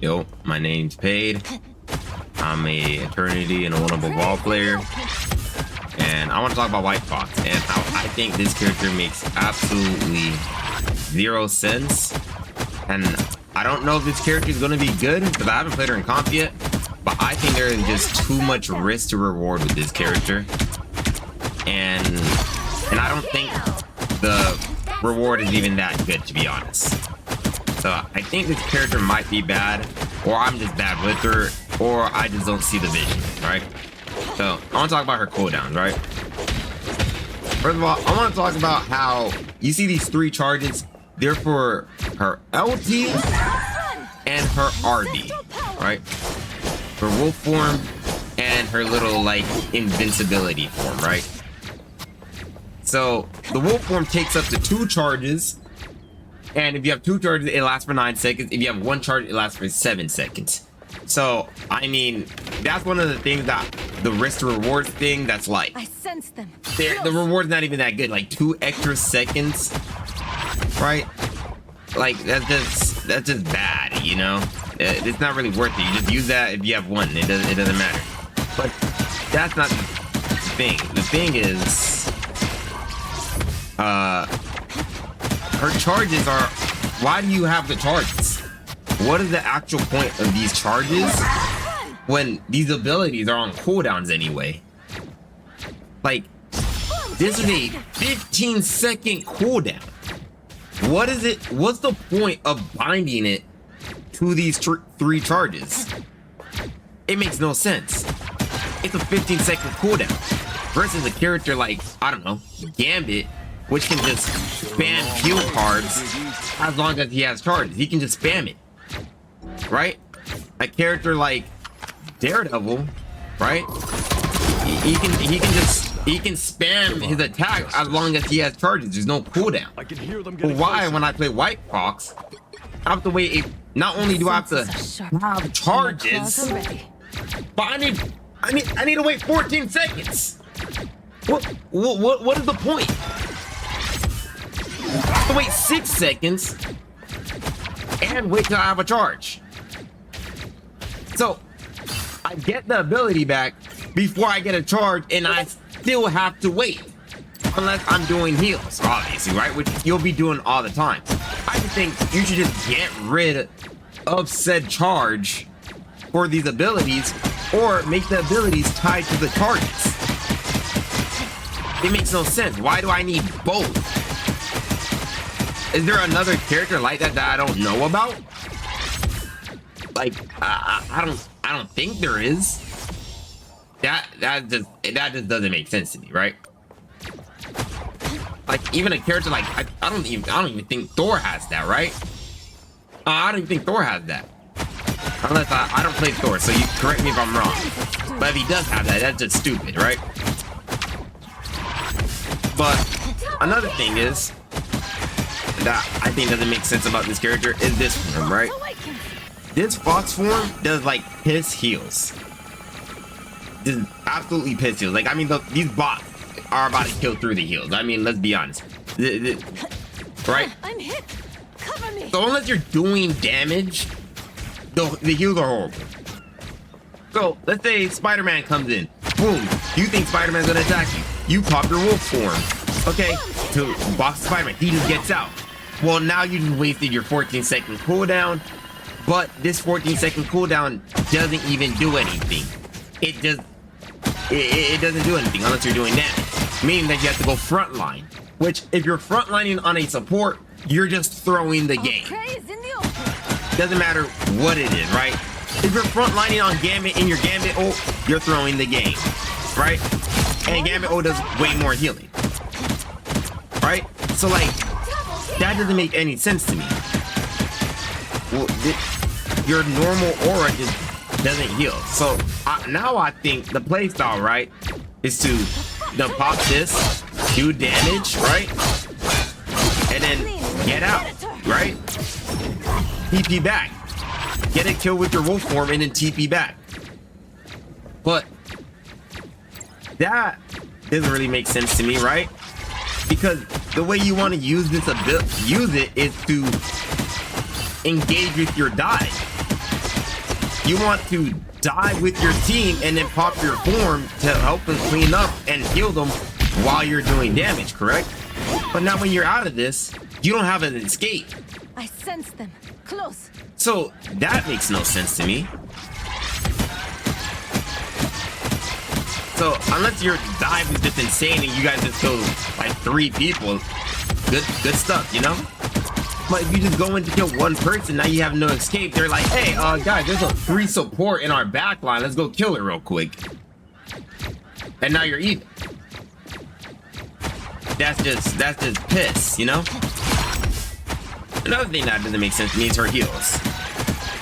Yo, my name's Paid. I'm a Eternity and a Winnable Ball player. And I want to talk about White Fox and how I think this character makes absolutely zero sense. And I don't know if this character is going to be good because I haven't played her in comp yet. But I think there is just too much risk to reward with this character. And I don't think the reward is even that good, to be honest. So I think this character might be bad, or I'm just bad with her, or I just don't see the vision, right? So I want to talk about her cooldowns, right? First of all, I want to talk about how you see these 3 charges. They're for her LT and her RB, right? Her wolf form and her little like invincibility form, right? So the wolf form takes up to 2 charges. And if you have 2 charges, it lasts for 9 seconds. If you have 1 charge, it lasts for 7 seconds. So, I mean, that's one of the things that the risk to reward thing that's like. I sense them. The reward's not even that good. Like 2 extra seconds, right? Like that's just bad, you know? It's not really worth it. You just use that if you have 1. It doesn't matter. But that's not the thing. The thing is, her charges are, why do you have the charges? What is the actual point of these charges when these abilities are on cooldowns anyway? Like, this is a 15-second cooldown. What is it? What's the point of binding it to these 3 charges? It makes no sense. It's a 15-second cooldown versus a character like, I don't know, Gambit, which can just spam heal cards as long as he has charges. He can just spam it, right? A character like Daredevil, right? He can spam his attack as long as he has charges. There's no cooldown. I can hear them But getting why, closer. when I play White Fox, I have to wait? Not only do I have to have charges, but I need to wait 14 seconds. What is the point? I have to wait 6 seconds and wait till I have a charge. So I get the ability back before I get a charge, and I still have to wait. Unless I'm doing heals, obviously, right? Which you'll be doing all the time. I just think you should just get rid of said charge for these abilities, or make the abilities tied to the charges. It makes no sense. Why do I need both? Is there another character like that I don't know about? Like, I don't think there is. That just doesn't make sense to me, right? Like, even a character like I don't even think Thor has that, right? I don't even think Thor has that. Unless I don't play Thor, so you correct me if I'm wrong. But if he does have that, that's just stupid, right? But another thing is that I think doesn't make sense about this character is this form, right? This Fox form does like piss heals. Just absolutely piss heals. Like, I mean, these bots are about to kill through the heals. I mean, let's be honest. Right? I'm hit. Cover me. So unless you're doing damage, the heals are horrible. So let's say Spider-Man comes in. Boom. You think Spider-Man's gonna attack you. You pop your wolf form. Okay. To box Spider-Man. He just gets out. Well, now you just wasted your 14-second cooldown. But this 14-second cooldown doesn't even do anything. It doesn't do anything unless you're doing damage. Meaning that you have to go frontline. Which, if you're frontlining on a support, you're just throwing the game. Okay, is in the open. Doesn't matter what it is, right? If you're frontlining on Gambit in your Gambit ult, you're throwing the game, right? And Gambit ult does way more healing, right? So like, that doesn't make any sense to me. Well, your normal aura just doesn't heal. So now I think the playstyle, right, is to pop this, do damage, right, and then get out, right? TP back. Get a kill with your wolf form and then TP back. But that doesn't really make sense to me, right? Because the way you want to use this use it is to engage with your dive. you want to die with your team and then pop your form to help them clean up and heal them while you're doing damage, correct? But now when you're out of this, you don't have an escape. I sense them. Close. So that makes no sense to me. So unless your dive is just insane and you guys just kill like 3 people, good stuff, you know? But if you just go in to kill one person, now you have no escape. They're like, hey, guys, there's a 3 support in our back line. Let's go kill it real quick. And now you're even. That's just piss, you know? Another thing that doesn't make sense to me is her heals.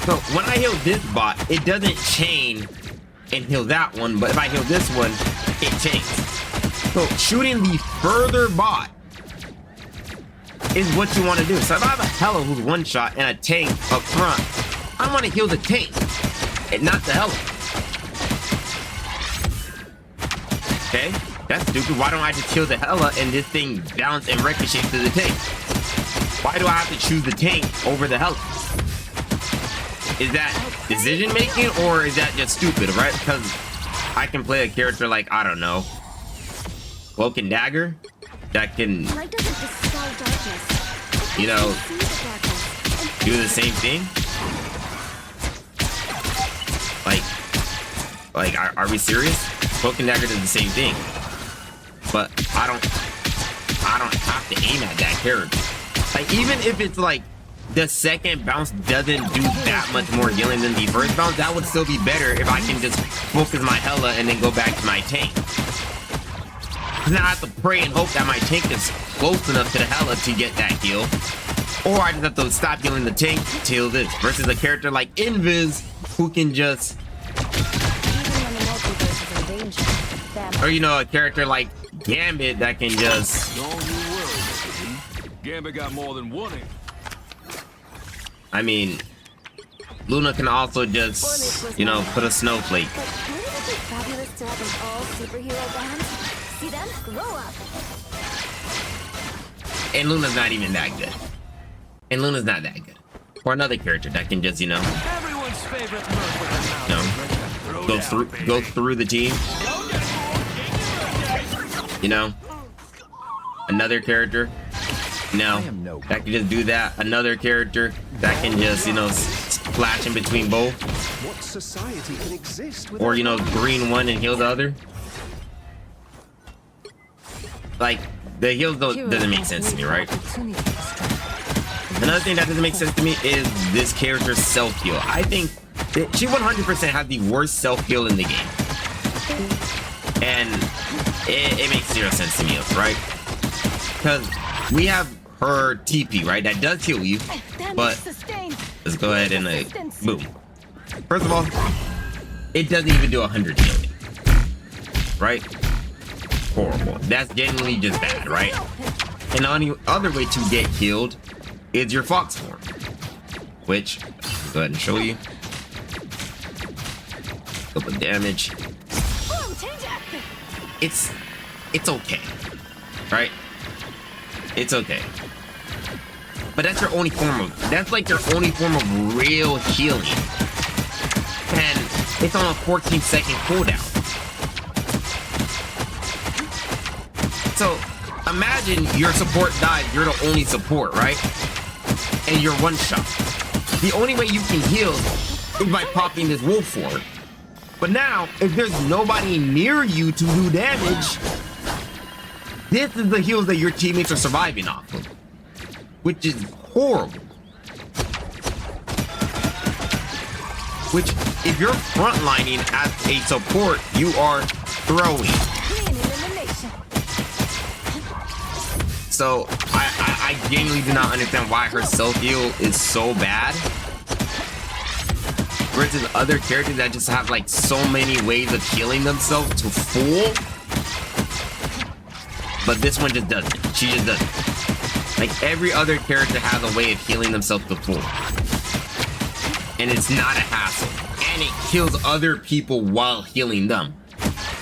So when I heal this bot, it doesn't chain and heal that one, but if I heal this one, it chains. So shooting the further bot is what you want to do. So if I have a Hela who's one shot and a tank up front, I want to heal the tank and not the Hela. Okay, that's stupid. Why don't I just kill the Hela and this thing bounce and ricochet to the tank? Why do I have to choose the tank over the Hela? Is that decision making or is that just stupid, right? Because I can play a character like, I don't know, Cloak and Dagger that can, you know, do the same thing. Like, are we serious? Cloak and Dagger does the same thing, but I don't have to aim at that character. Like, even if it's like the second bounce doesn't do that much more healing than the first bounce, that would still be better if I can just focus my Hela and then go back to my tank. Now I have to pray and hope that my tank is close enough to the Hela to get that heal. Or I just have to stop healing the tank to heal this. Versus a character like Invis who can just... Or, you know, a character like Gambit that can just... Don't you worry, Gambit got more than one. I mean, Luna can also just, you know, put a snowflake. But wouldn't it be fabulous to have an all-superhero band? See them grow up. And Luna's not even that good. And Luna's not that good. Or another character that can just, you know, Everyone's favorite Merc with the go through the team. You know, another character. No, that can just do that. Another character that can just, you know, splash in between both. What society can exist Or, you know, green one and heal the other. Like, the heals doesn't make sense to me, right? Another thing that doesn't make sense to me is this character's self-heal. I think that she 100% has the worst self-heal in the game. And it makes 0 sense to me, right? Because we have her TP, right? That does heal you, but let's go ahead and boom. First of all, it doesn't even do 100 healing, right? Horrible. That's genuinely just bad, right? And the only other way to get healed is your Fox form, which I'll go ahead and show you. Couple damage. It's okay, right? It's okay. But that's your only form of, that's like your only form of real healing. And it's on a 14-second cooldown. So imagine your support dies, you're the only support, right? And you're one shot. The only way you can heal is by popping this wolf form. But now, if there's nobody near you to do damage, this is the heals that your teammates are surviving off of, which is horrible. Which, if you're frontlining as a support, you are throwing. So, I genuinely do not understand why her self-heal is so bad. Versus other characters that just have like so many ways of healing themselves to full. But this one just doesn't. She just doesn't. Like every other character has a way of healing themselves to full. And it's not a hassle. And it kills other people while healing them.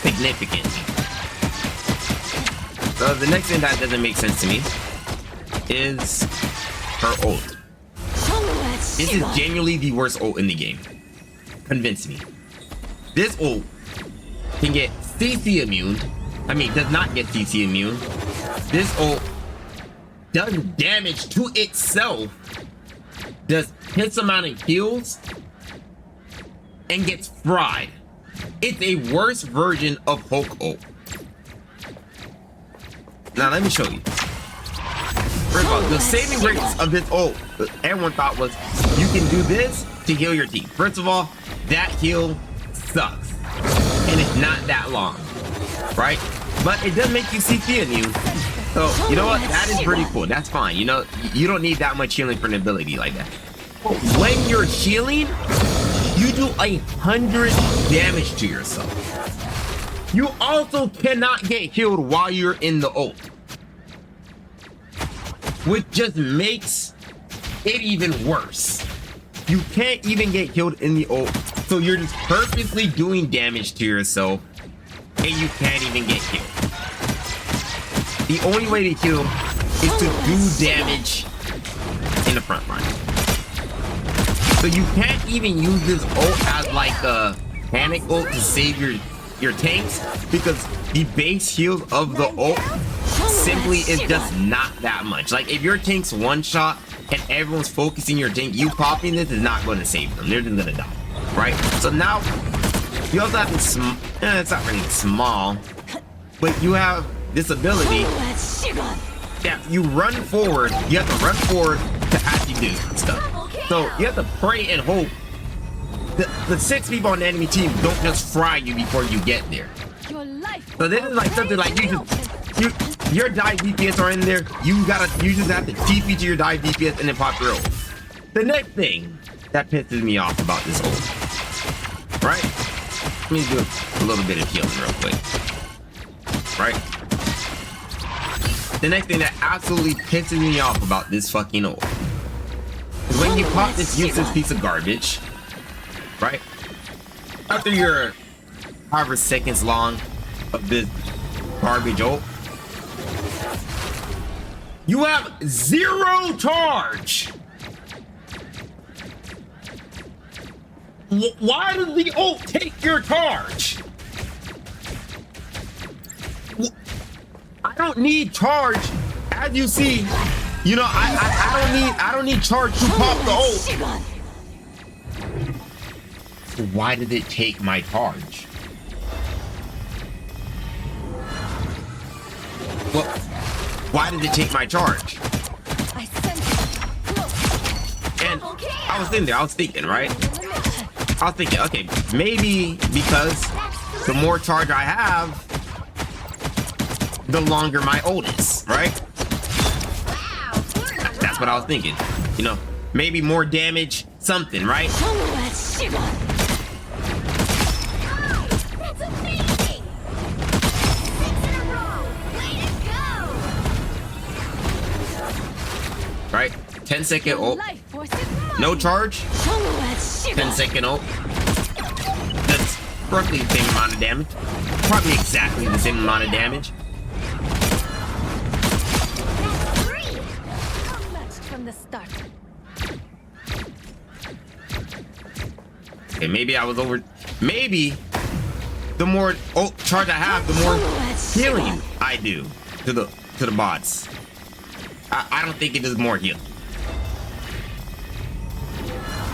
Significantly. So the next thing that doesn't make sense to me is her ult. This is genuinely the worst ult in the game. convince me. This ult can get CC immune. I mean, does not get CC immune. This ult does damage to itself, does hits amount of heals, and gets fried. It's a worse version of Hulk ult. Now let me show you. First of all, the saving grace of this ult, everyone thought was you can do this to heal your team. First of all, that heal sucks, and it's not that long, right? But it does make you CC immune. So you know what? That is pretty cool. That's fine. You know, you don't need that much healing for an ability like that. But when you're healing, you do 100 damage to yourself. You also cannot get healed while you're in the ult, which just makes it even worse. You can't even get healed in the ult, so you're just purposely doing damage to yourself, and you can't even get healed. The only way to heal is to do damage in the front line. So you can't even use this ult as like a panic ult to save your tanks, because the base heal of the ult simply is just not that much. Like if your tank's one shot and everyone's focusing your tank, you popping this is not going to save them. They're just gonna die, right? So now you also have this it's not really small, but you have this ability that you run forward. You have to run forward to actually do stuff. So you have to pray and hope the 6 people on the enemy team don't just fry you before you get there. So this is like something like your dive DPS are in there. You just have to TP to your dive DPS and then pop your ult. The next thing that pisses me off about this ult, right? Let me do a little bit of healing real quick, right? The next thing that absolutely pisses me off about this fucking ult is when you pop this useless piece of garbage, right? After your however seconds long of this garbage ult, you have 0 charge. Why does the ult take your charge? I don't need charge. As you see, you know, I don't need charge to pop the ult. Why did it take my charge? Well, why did it take my charge? And I was sitting there, I was thinking, right? I was thinking, okay, maybe because the more charge I have, the longer my ult is, right? That's what I was thinking. You know, maybe more damage, something, right? Right? 10-second ult. No charge. 10-second ult. That's roughly the same amount of damage. Probably exactly the same amount of damage. Okay, maybe I was over. Maybe the more ult charge I have, the more healing I do to the bots. I don't think it does more healing.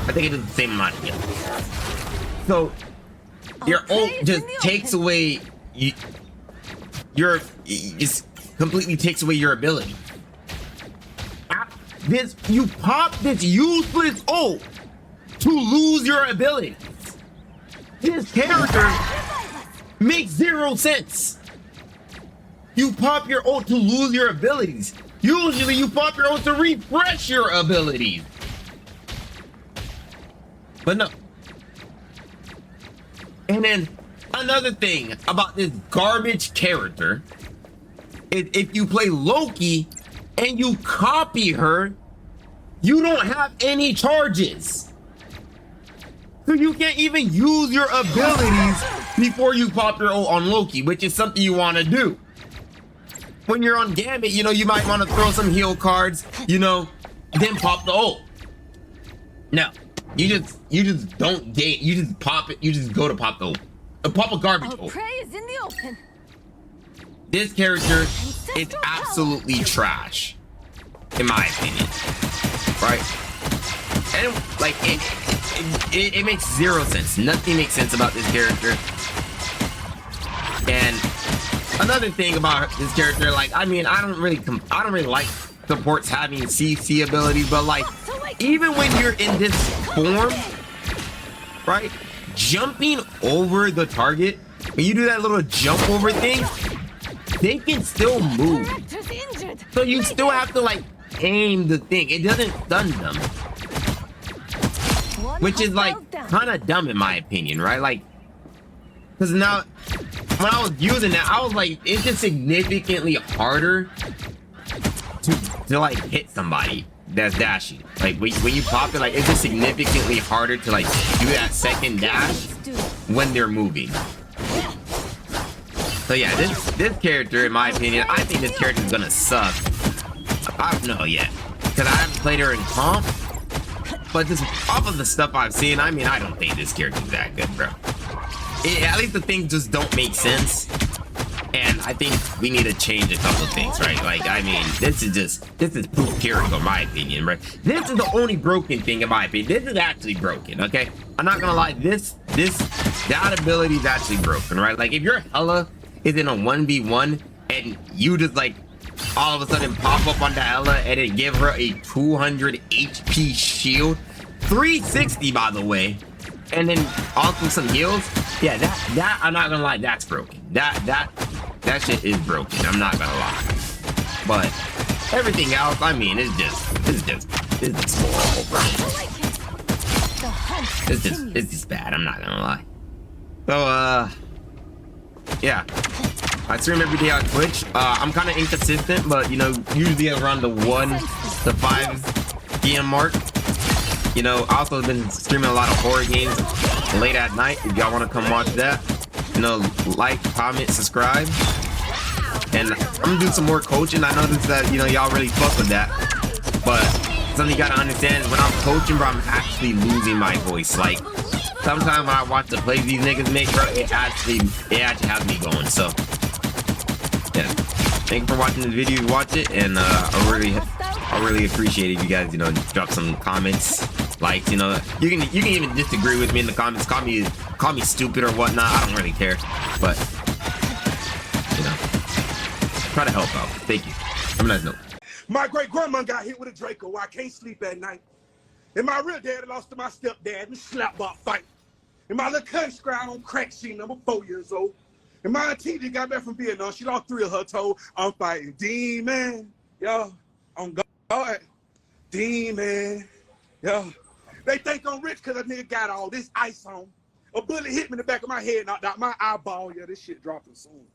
I think it does the same amount of healing. So your ult just takes away just completely takes away your ability. You pop this useless ult to lose your ability. This character makes 0 sense. You pop your ult to lose your abilities. Usually you pop your ult to refresh your abilities. But no. And then another thing about this garbage character is if you play Loki and you copy her, you don't have any charges. So you can't even use your abilities before you pop your ult on Loki, which is something you want to do. When you're on Gambit, you know, you might want to throw some heal cards, you know, then pop the ult. No, You just don't date. You just pop it. You just go to pop a garbage Our hole. prey is in the open. This character is absolutely trash, in my opinion. Right? And like it makes zero sense. Nothing makes sense about this character. And another thing about this character, like, I mean, I don't really like supports having CC abilities, but like, even when you're in this form, right? Jumping over the target, when you do that little jump over thing, they can still move. Director's injured. So you still have to like aim the thing. It doesn't stun them, which is like kind of dumb in my opinion, right? Like, because now when I was using that, I was like, it's just significantly harder to like hit somebody that's dashing. Like when you pop it, like it's just significantly harder to like do that second dash when they're moving. So yeah, this character, in my opinion, I think this character is gonna suck. I don't know yet, because I haven't played her in comp. But just off of the stuff I've seen, I mean, I don't think this character is that good, bro. At least the things just don't make sense. And I think we need to change a couple things, right? Like, I mean, this is poop Kiriko, in my opinion, right? This is the only broken thing, in my opinion. This is actually broken, okay? I'm not gonna lie, that ability is actually broken, right? Like, if your Hella is in a 1v1 and you just, like, all of a sudden pop up on the Hella and then give her a 200 HP shield, 360, by the way, and then also some heals, yeah, that I'm not gonna lie, that's broken. That shit is broken. I'm not gonna lie. But everything else, I mean, it's just horrible, bro. It's just bad. I'm not gonna lie. So yeah, I stream every day on Twitch. I'm kind of inconsistent, but you know, usually around the 1 to 5 p.m. mark. You know, I also been streaming a lot of horror games late at night. If y'all want to come watch that, you know, like, comment, subscribe. And I'm gonna do some more coaching. I noticed that, you know, y'all really fuck with that. But something you gotta understand is when I'm coaching, bro, I'm actually losing my voice. Like, sometimes when I watch the plays these niggas make, bro, it actually has me going. So, yeah. Thank you for watching this video. Watch it, and I really appreciate it if you guys, you know, drop some comments, likes, you know. You can even disagree with me in the comments, call me stupid or whatnot. I don't really care, but you know, try to help out. Thank you. Have a nice note. My great grandma got hit with a Draco. I can't sleep at night. And my real dad lost to my stepdad in a slapball fight. And my little cousin cried on crack scene, number 4 years old. And my auntie just got back from Vietnam. She lost 3 of her toes. I'm fighting demon, yo. On God, demon, yo. They think I'm rich because a nigga got all this ice on. A bullet hit me in the back of my head, knocked out my eyeball. Yeah, this shit dropping soon.